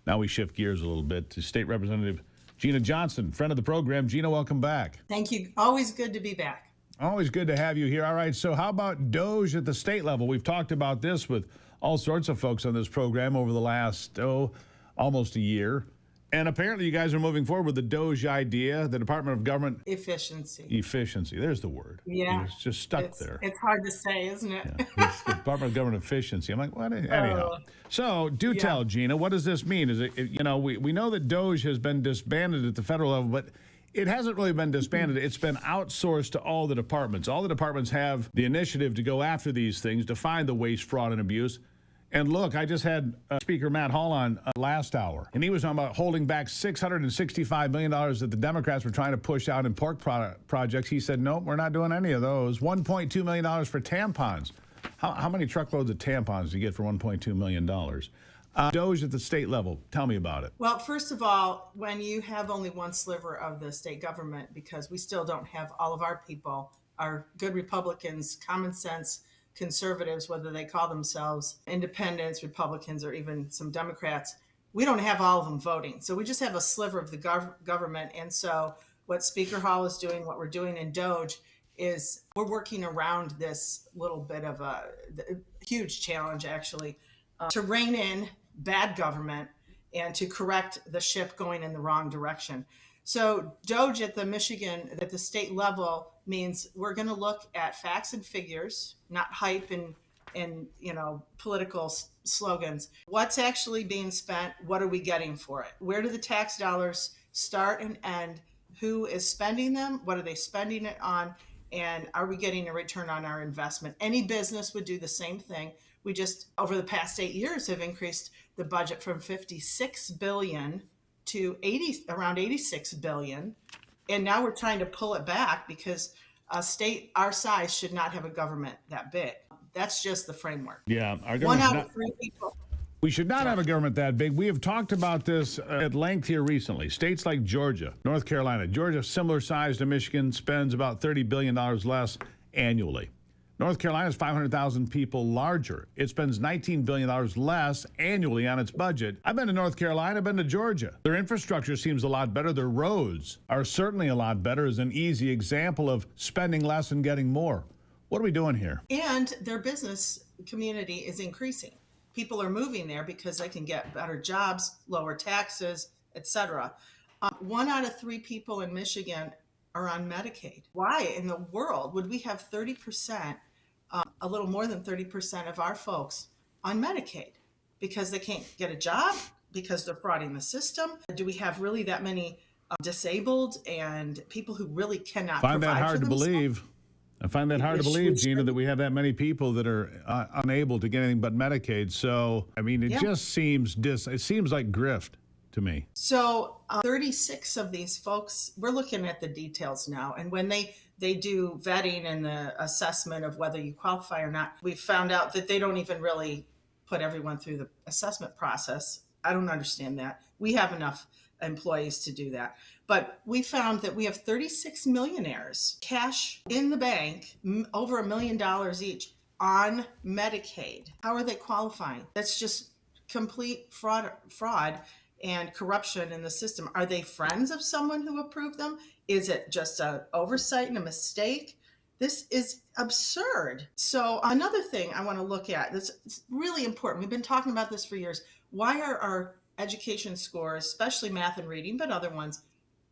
Now we shift gears a little bit to State Representative Gina Johnsen, friend of the program. Gina, welcome back. Thank you. Always good to be back. Always good to have you here. All right, so how about Doge at the state level? We've talked about this with all sorts of folks on this program over the last, almost a year. And apparently you guys are moving forward with the Doge idea, the Department of Government Efficiency. Efficiency. There's the word. Yeah. It's just stuck there. It's hard to say, isn't it? Yeah. It's the Department of Government Efficiency. I'm like, what? Anyhow. So do tell, Gina, what does this mean? Is it, we know that Doge has been disbanded at the federal level, but it hasn't really been disbanded. It's been outsourced to all the departments. All the departments have the initiative to go after these things, to find the waste, fraud, and abuse. And look, I just had Speaker Matt Hall on last hour, and he was talking about holding back $665 million that the Democrats were trying to push out in pork projects. He said, nope, we're not doing any of those. $1.2 million for tampons. How many truckloads of tampons do you get for $1.2 million? Doge at the state level, tell me about it. Well, first of all, when you have only one sliver of the state government, because we still don't have all of our people, our good Republicans, common sense conservatives, whether they call themselves independents, Republicans, or even some Democrats, we don't have all of them voting. So we just have a sliver of the government. And so what Speaker Hall is doing, what we're doing in Doge, is we're working around this little bit of a huge challenge, actually, to rein in bad government and to correct the ship going in the wrong direction. So Doge at the state level means we're going to look at facts and figures, not hype and political slogans. What's actually being spent? What are we getting for it? Where do the tax dollars start and end? Who is spending them? What are they spending it on? And are we getting a return on our investment? Any business would do the same thing. We just, over the past 8 years, have increased the budget from $56 billion to around $86 billion. And now we're trying to pull it back because a state our size should not have a government that big. That's just the framework. Yeah, our one out of three people. We should not have a government that big. We have talked about this at length here recently. States like Georgia, North Carolina. Georgia, similar size to Michigan, spends about $30 billion less annually. North Carolina is 500,000 people larger. It spends $19 billion less annually on its budget. I've been to North Carolina, I've been to Georgia. Their infrastructure seems a lot better. Their roads are certainly a lot better, as an easy example of spending less and getting more. What are we doing here? And their business community is increasing. People are moving there because they can get better jobs, lower taxes, etc. 1 out of 3 people in Michigan are on Medicaid. Why in the world would we have 30%, a little more than 30% of our folks on Medicaid? Because they can't get a job? Because they're frauding the system? Do we have really that many disabled and people who really cannot provide for themselves? Find that hard to believe. I find that hard to believe, Gina, that we have that many people that are unable to get anything but Medicaid. So, I mean, it just seems it seems like grift to me. So 36 of these folks, we're looking at the details now. And when they do vetting and the assessment of whether you qualify or not, we found out that they don't even really put everyone through the assessment process. I don't understand that. We have enough employees to do that. But we found that we have 36 millionaires, cash in the bank, over $1 million each on Medicaid. How are they qualifying? That's just complete fraud and corruption in the system. Are they friends of someone who approved them? Is it just an oversight and a mistake? This is absurd. So another thing I want to look at that's really important. We've been talking about this for years. Why are our education scores, especially math and reading, but other ones,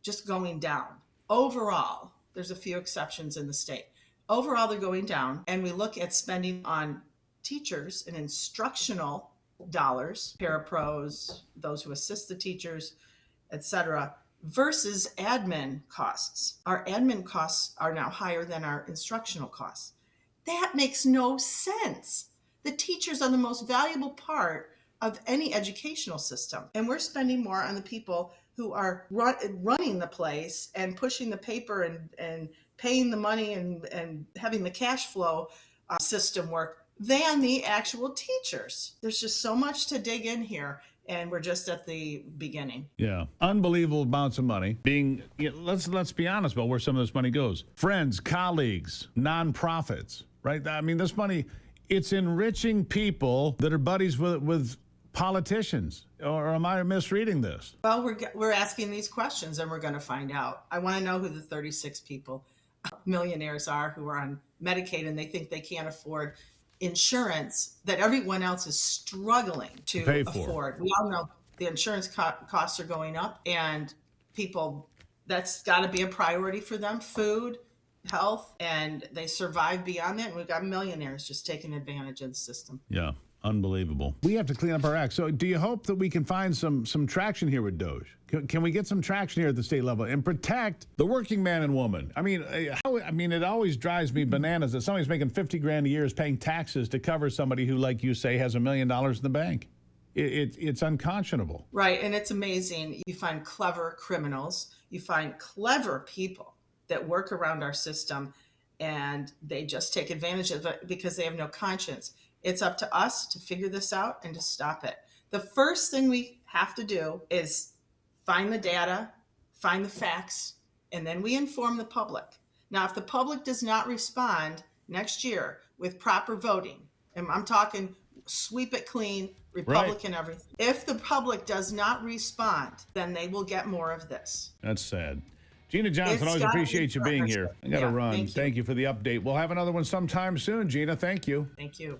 just going down? Overall, there's a few exceptions in the state. Overall, they're going down. And we look at spending on teachers and instructional dollars, parapros, those who assist the teachers, etc., versus admin costs. Our admin costs are now higher than our instructional costs. That makes no sense. The teachers are the most valuable part of any educational system. And we're spending more on the people who are running the place and pushing the paper and paying the money and having the cash flow system work than the actual teachers. There's just so much to dig in here, and we're just at the beginning. Yeah, unbelievable amounts of money being. Let's be honest about where some of this money goes. Friends, colleagues, nonprofits, right? I mean, this money, it's enriching people that are buddies with politicians? Or am I misreading this? Well, we're asking these questions and we're going to find out. I want to know who the 36 people, millionaires are who are on Medicaid and they think they can't afford insurance that everyone else is struggling to pay for. afford. We all know the insurance costs are going up and people, that's got to be a priority for them. Food, health, and they survive beyond that. And we've got millionaires just taking advantage of the system. Yeah, unbelievable. We have to clean up our act. So do you hope that we can find some traction here with Doge? Can we get some traction here at the state level and protect the working man and woman? I mean, it always drives me bananas that somebody's making 50 grand a year is paying taxes to cover somebody who, like you say, has $1 million in the bank. It's unconscionable. Right, and it's amazing. You find clever criminals. You find clever people that work around our system, and they just take advantage of it because they have no conscience. It's up to us to figure this out and to stop it. The first thing we have to do is find the data, find the facts, and then we inform the public. Now, if the public does not respond next year with proper voting, and I'm talking sweep it clean, Republican, right, everything. If the public does not respond, then they will get more of this. That's sad. Gina Johnsen, always appreciate you being here. I got to run. Thank you for the update. We'll have another one sometime soon, Gina. Thank you. Thank you.